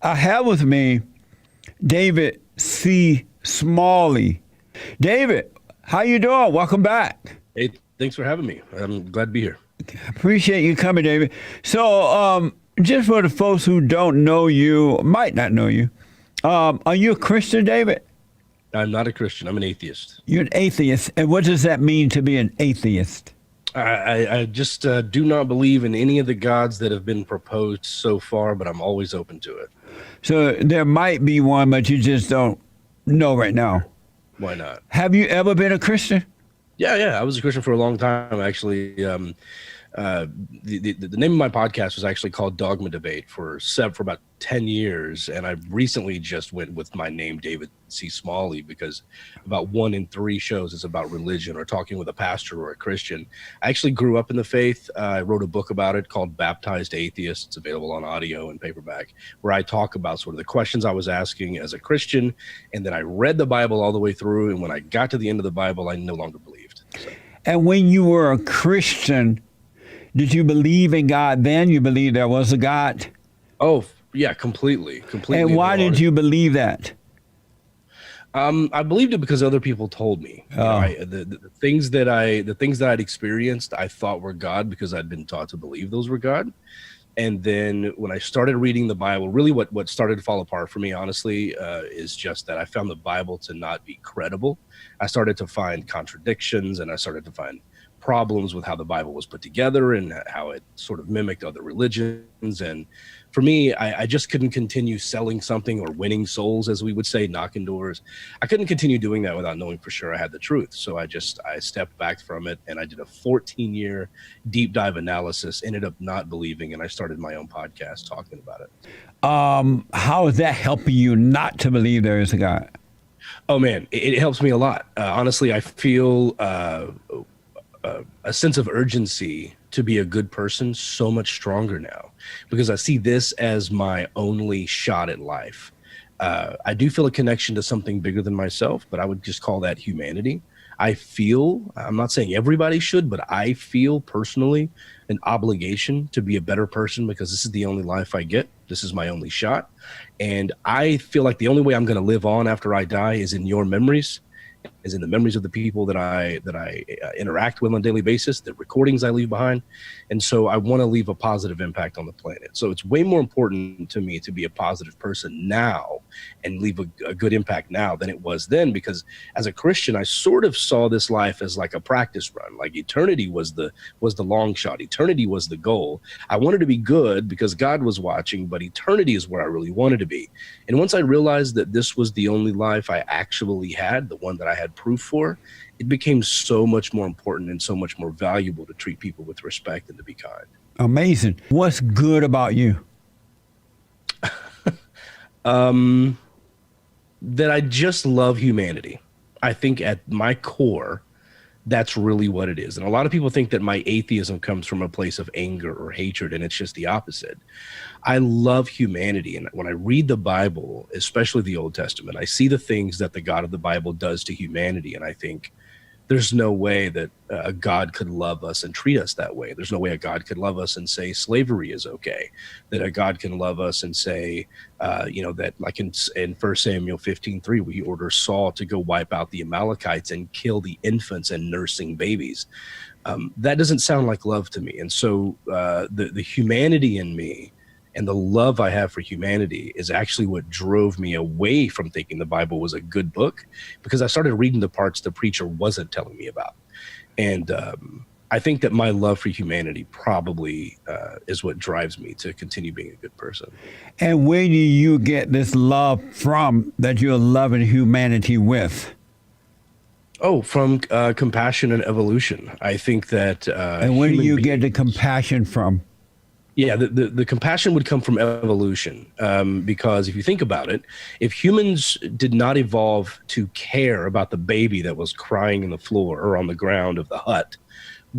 I have with me David C. Smalley. David, how you doing? Welcome back. Hey, thanks for having me. I'm glad to be here. Appreciate you coming, David. So, just for the folks who don't know you, might not know you, are you a Christian, David? I'm not a Christian. I'm an atheist. You're an atheist. And what does that mean to be an atheist? I just do not believe in any of the gods that have been proposed so far, but I'm always open to it. So there might be one, but you just don't know right now. Why not? Have you ever been a Christian? Yeah. I was a Christian for a long time, actually. The name of my podcast was actually called Dogma Debate for about 10 years. And I recently just went with my name, David C. Smalley, because about 1 in 3 shows is about religion or talking with a pastor or a Christian. I actually grew up in the faith. I wrote a book about it called Baptized Atheist. It's available on audio and paperback, where I talk about sort of the questions I was asking as a Christian. And then I read the Bible all the way through. And when I got to the end of the Bible, I no longer believed. So. And when you were a Christian, did you believe in God then? You believed there was a God? Oh, yeah, completely. And why did you believe that? I believed it because other people told me. Oh. The things that I'd experienced, I thought were God because I'd been taught to believe those were God. And then when I started reading the Bible, really what started to fall apart for me, honestly, is just that I found the Bible to not be credible. I started to find contradictions, and I started to find problems with how the Bible was put together and how it sort of mimicked other religions. And for me, I just couldn't continue selling something or winning souls, as we would say, knocking doors. I couldn't continue doing that without knowing for sure I had the truth. So I stepped back from it, and I did a 14-year deep dive analysis, ended up not believing, and I started my own podcast talking about it. How is that helping you not to believe there is a God? Oh, man, it helps me a lot. Honestly, I feel a sense of urgency to be a good person so much stronger now, because I see this as my only shot at life. I do feel a connection to something bigger than myself, but I would just call that humanity. I'm not saying everybody should, but I feel personally an obligation to be a better person because this is the only life I get. This is my only shot. And I feel like the only way I'm going to live on after I die is in your memories, is in the memories of the people that I interact with on a daily basis, the recordings I leave behind. And so I want to leave a positive impact on the planet. So it's way more important to me to be a positive person now and leave a good impact now than it was then, because as a Christian, I sort of saw this life as like a practice run. Like eternity was the long shot. Eternity was the goal. I wanted to be good because God was watching, but eternity is where I really wanted to be. And once I realized that this was the only life I actually had, the one that I had proof for, it became so much more important and so much more valuable to treat people with respect and to be kind. Amazing. What's good about you? That I just love humanity. I think at my core, that's really what it is. And a lot of people think that my atheism comes from a place of anger or hatred, and it's just the opposite. I love humanity. And when I read the Bible, especially the Old Testament, I see the things that the God of the Bible does to humanity. And I think there's no way that a God could love us and treat us that way. There's no way a God could love us and say slavery is okay. That a God can love us and say, that like in 1 Samuel 15:3, we order Saul to go wipe out the Amalekites and kill the infants and nursing babies. That doesn't sound like love to me. And so the humanity in me and the love I have for humanity is actually what drove me away from thinking the Bible was a good book, because I started reading the parts the preacher wasn't telling me about. And I think that my love for humanity probably is what drives me to continue being a good person. And where do you get this love from that you're loving humanity with? Oh, from compassion and evolution. I think that and where do you get the compassion from? Yeah, the compassion would come from evolution, because if you think about it, if humans did not evolve to care about the baby that was crying in the floor or on the ground of the hut,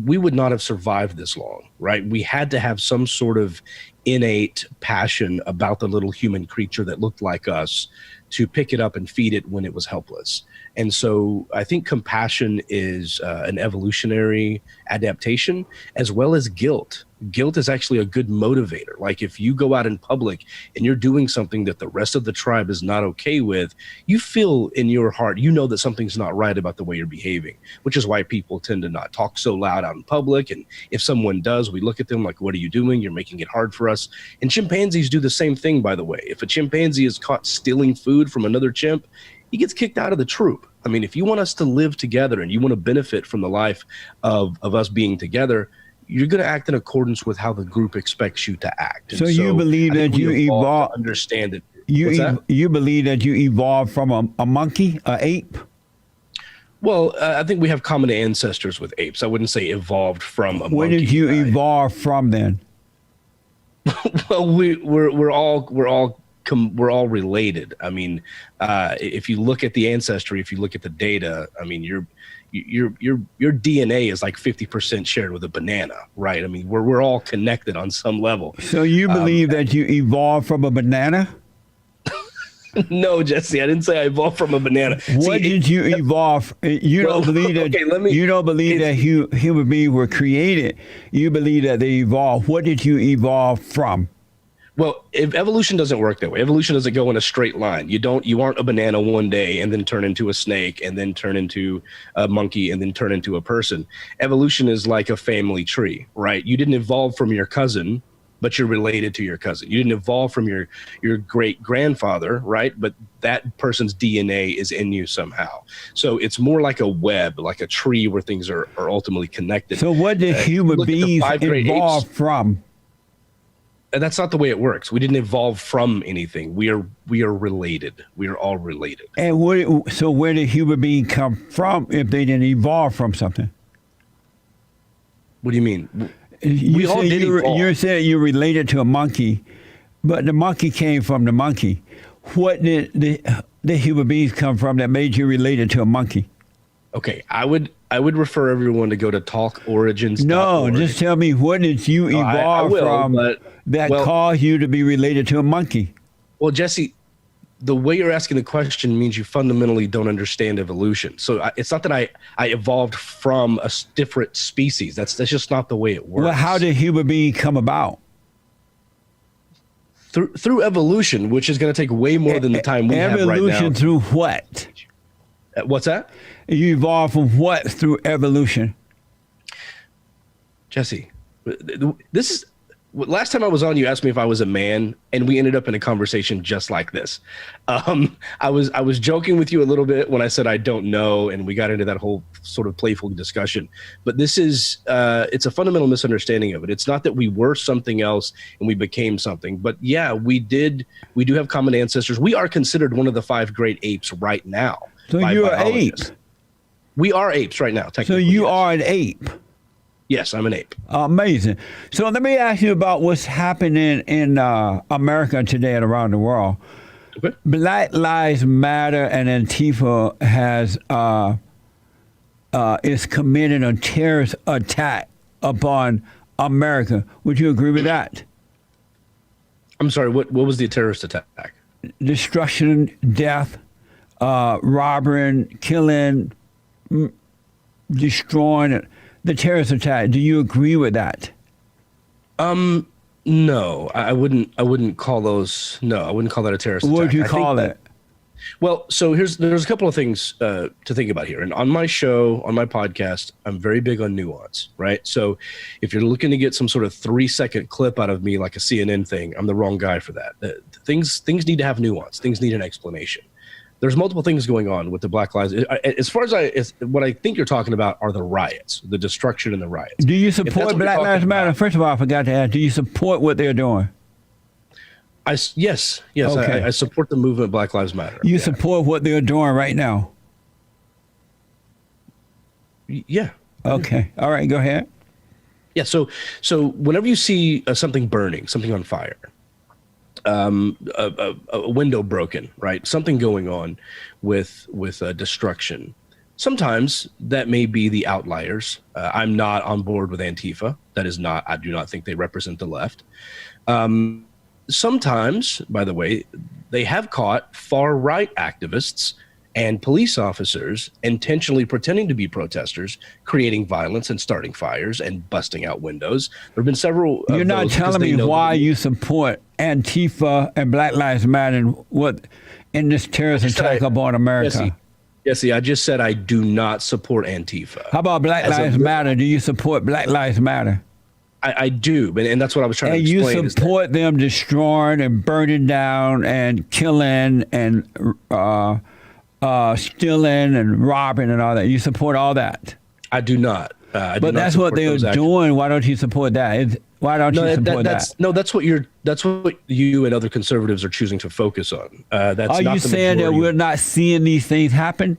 we would not have survived this long, right? We had to have some sort of innate passion about the little human creature that looked like us to pick it up and feed it when it was helpless. And so I think compassion is an evolutionary adaptation, as well as guilt. Guilt is actually a good motivator. Like if you go out in public and you're doing something that the rest of the tribe is not okay with, you feel in your heart, you know that something's not right about the way you're behaving, which is why people tend to not talk so loud out in public. And if someone does, we look at them like, what are you doing? You're making it hard for us. And chimpanzees do the same thing, by the way. If a chimpanzee is caught stealing food from another chimp, he gets kicked out of the troop. I mean, if you want us to live together and you want to benefit from the life of us being together, you're going to act in accordance with how the group expects you to act. And so you believe that you evolved, understand it. You believe that you evolved from a monkey, an ape? Well, I think we have common ancestors with apes. I wouldn't say evolved from a monkey. Where did you evolve from then? Well, we're all related. I mean, if you look at the ancestry, if you look at the data, I mean, your DNA is like 50% shared with a banana, right? I mean, we're all connected on some level. So you believe that you evolved from a banana? No, Jesse, I didn't say I evolved from a banana. What did you evolve? You don't believe that. Okay, you don't believe that human beings were created. You believe that they evolved. What did you evolve from? Well, if evolution doesn't work that way. Evolution doesn't go in a straight line. You aren't a banana one day and then turn into a snake and then turn into a monkey and then turn into a person. Evolution is like a family tree, right? You didn't evolve from your cousin, but you're related to your cousin. You didn't evolve from your great grandfather, right? But that person's DNA is in you somehow. So it's more like a web, like a tree where things are ultimately connected. So what did human beings evolve from? And that's not the way it works. We didn't evolve from anything. We are related. We are all related. And so where did human beings come from if they didn't evolve from something? What do you mean? You're saying you're related to a monkey, but the monkey came from the monkey. What did the human beings come from that made you related to a monkey? Okay, I would refer everyone to go to talkorigins. No, just tell me, what did you evolve from that caused you to be related to a monkey? Well, Jesse, the way you're asking the question means you fundamentally don't understand evolution. So it's not that I evolved from a different species. That's just not the way it works. Well, how did human beings come about? Through evolution, which is going to take way more than the time we have right now. Evolution through what? What's that? You evolved from what through evolution? Jesse, this is... Last time I was on, you asked me if I was a man, and we ended up in a conversation just like this. I was joking with you a little bit when I said I don't know, and we got into that whole sort of playful discussion. But this is it's a fundamental misunderstanding of it. It's not that we were something else and we became something, but yeah, we do have common ancestors. We are considered one of the 5 great apes right now. So you're an ape. We are apes right now, technically. So you are an ape. Yes, I'm an ape. Amazing. So let me ask you about what's happening in America today and around the world. Okay. Black Lives Matter and Antifa is committing a terrorist attack upon America. Would you agree with that? I'm sorry, what was the terrorist attack? Destruction, death, robbing, killing, destroying. The terrorist attack. Do you agree with that? No, I wouldn't call those. No, I wouldn't call that a terrorist attack. What would you call it? Well, so there's a couple of things to think about here. And on my show, on my podcast, I'm very big on nuance, right? So if you're looking to get some sort of 3-second clip out of me, like a CNN thing, I'm the wrong guy for that. Things need to have nuance. Things need an explanation. There's multiple things going on with the Black Lives. As far as what I think you're talking about are the riots, the destruction and the riots. Do you support Black Lives Matter? First of all, I forgot to ask, do you support what they're doing? Yes. Okay. I support the movement Black Lives Matter. You support what they're doing right now? Yeah. Okay. All right, go ahead. Yeah, so whenever you see something burning, something on fire, a window broken, right? Something going on with destruction. Sometimes that may be the outliers. I'm not on board with Antifa. I do not think they represent the left. Sometimes, by the way, they have caught far right activists and police officers intentionally pretending to be protesters, creating violence and starting fires and busting out windows. There have been several. You're not telling me why you support Antifa and Black Lives Matter and what in this terrorist attack upon America. Jesse, I just said I do not support Antifa. How about Black Lives Matter? Do you support Black Lives Matter? I do, and that's what I was trying to explain. And you support them destroying and burning down and killing and stealing and robbing and all that. You support all that. I do not. But that's what they're doing. Why don't you support that? Why don't you support that? No, that's what you and other conservatives are choosing to focus on. Are you saying that we're not seeing these things happen?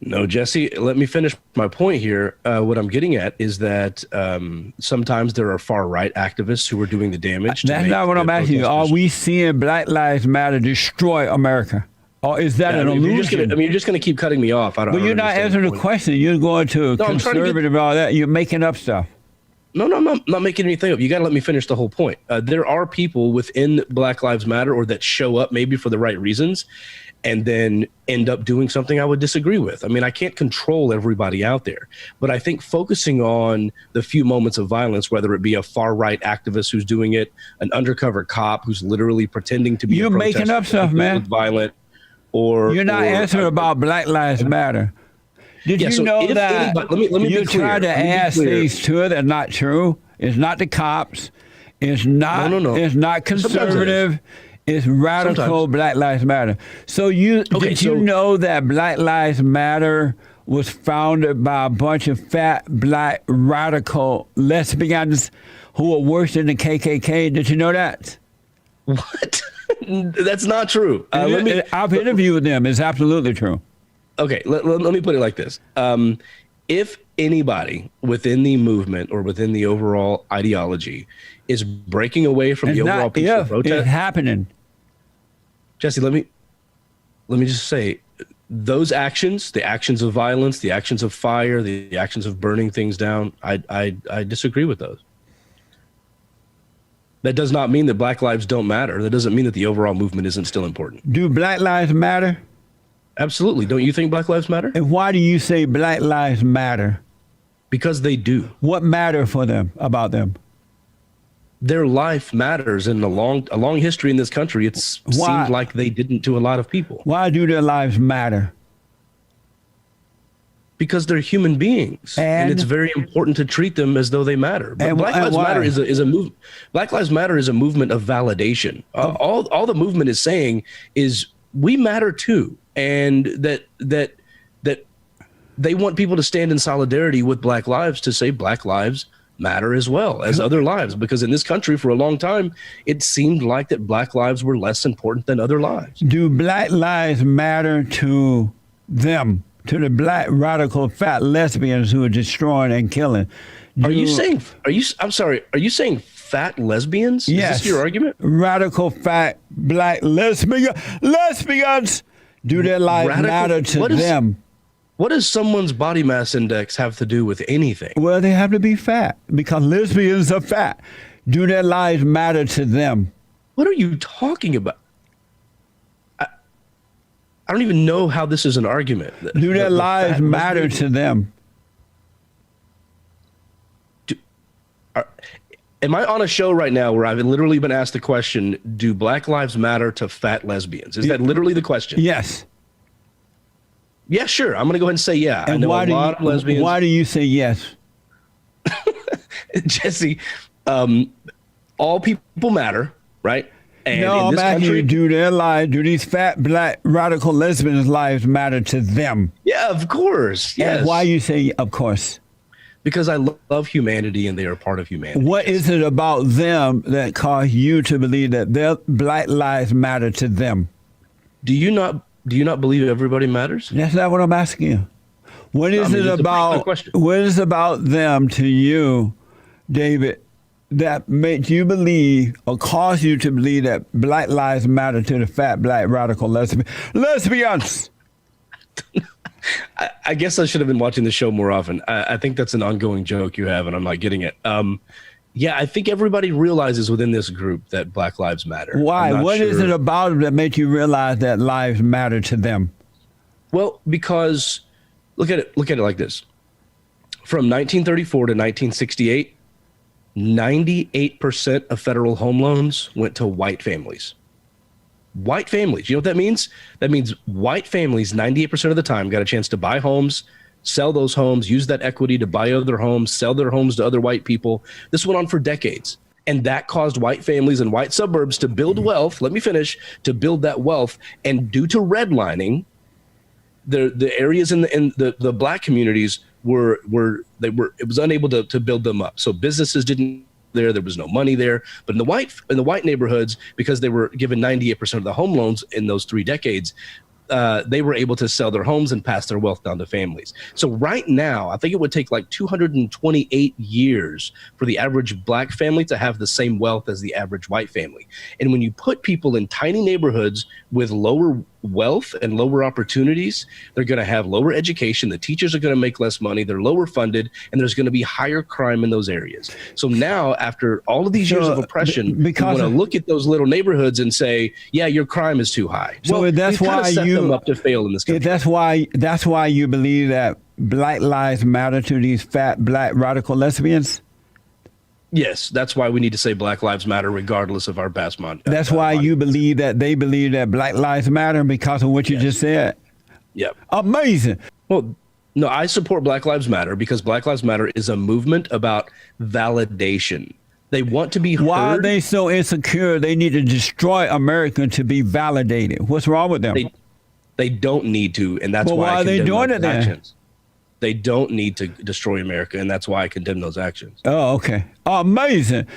No, Jesse, let me finish my point here. What I'm getting at is that sometimes there are far-right activists who are doing the damage. That's not what I'm asking you. Are we seeing Black Lives Matter destroy America? Or is that an illusion? You're just going to keep cutting me off. But you're not answering the question. You're going to conservative and all that. You're making up stuff. No, I'm not making anything up. You got to let me finish the whole point. There are people within Black Lives Matter or that show up maybe for the right reasons and then end up doing something I would disagree with. I mean, I can't control everybody out there, but I think focusing on the few moments of violence, whether it be a far-right activist who's doing it, an undercover cop who's literally pretending to be You're making up stuff, man. Violent, or you're not answering about Black Lives Matter. Did you know that let me you try to add things to it that are not true? It's not the cops. It's not. No. It's not conservative. It's radical. Sometimes. Black Lives Matter. So did you know that Black Lives Matter was founded by a bunch of fat black radical lesbians who are worse than the KKK? Did you know that? What? That's not true. I've interviewed them. It's absolutely true. Okay, let me put it like this. If anybody within the movement or within the overall ideology is breaking away from the overall peaceful protest, it's happening. Jesse, let me just say, those actions, the actions of violence, the actions of fire, the actions of burning things down, I disagree with those. That does not mean that Black lives don't matter. That doesn't mean that the overall movement isn't still important. Do Black lives matter? Absolutely. Don't you think Black lives matter? And why do you say Black lives matter? Because they do. What matter for them about them? Their life matters. In a long history in this country, it's seemed like they didn't to a lot of people. Why do their lives matter? Because they're human beings, and it's very important to treat them as though they matter. But Black Lives Matter is a movement. Black Lives Matter is a movement of validation. All the movement is saying is we matter too, and that they want people to stand in solidarity with Black lives to say Black lives matter as well as other lives. Because in this country, for a long time, it seemed like that Black lives were less important than other lives. Do Black lives matter to them? To the black radical fat lesbians who are destroying and killing. I'm sorry, are you saying fat lesbians? Yes. Is this your argument? Radical fat black lesbians. Do their lives matter to them? What does someone's body mass index have to do with anything? Well, they have to be fat because lesbians are fat. Do their lives matter to them? What are you talking about? I don't even know how this is an argument. Do their lives matter to them? Am I on a show right now where I've literally been asked the question, do Black lives matter to fat lesbians? Is that literally the question? Yes. Yeah, sure. I'm going to go ahead and say yeah. And I know a lot of lesbians. Why do you say yes? Jesse, all people matter, right? And no, in this I'm country, do these fat black radical lesbians' lives matter to them? Yeah, of course. Yes. And why you say of course? Because I love humanity and they are part of humanity. What is it about them that caused you to believe that their Black lives matter to them? Do you not believe everybody matters? That's not what I'm asking you. What is it about them to you, David, that makes you believe or cause you to believe that Black lives matter to the fat black radical lesbians? I guess I should have been watching the show more often. I think that's an ongoing joke you have, and I'm not getting it. Yeah, I think everybody realizes within this group that Black Lives Matter. Why? What is it about it that makes you realize that lives matter to them? Well, because look at it like this. From 1934 to 1968, 98% of federal home loans went to white families. White families. You know what that means? That means white families 98% of the time got a chance to buy homes, sell those homes, use that equity to buy other homes, sell their homes to other white people. This went on for decades. And that caused white families and white suburbs to build wealth. Let me finish. To build that wealth. And due to redlining, the areas in the black communities it was unable to build them up. So businesses didn't there was no money there. But in the white neighborhoods, because they were given 98% of the home loans in those 3 decades, they were able to sell their homes and pass their wealth down to families. So right now, I think it would take like 228 years for the average black family to have the same wealth as the average white family. And when you put people in tiny neighborhoods with lower wealth and lower opportunities, they're going to have lower education. The teachers are going to make less money. They're lower funded, and there's going to be higher crime in those areas. So now, after all of these years of oppression, we want to look at those little neighborhoods and say, yeah, your crime is too high. So well, that's why you set them up to fail in this country. That's why you believe that Black Lives Matter to these fat black radical lesbians. Yes, that's why we need to say Black Lives Matter regardless of our past month. That's why you believe that they believe that Black Lives Matter because of what you just said. Yep. Amazing. Well, no, I support Black Lives Matter because Black Lives Matter is a movement about validation. They want to be heard. Why are they so insecure? They need to destroy America to be validated. What's wrong with them? They don't need to, and that's why are they doing it then? They don't need to destroy America, and that's why I condemn those actions. Oh, okay. Amazing.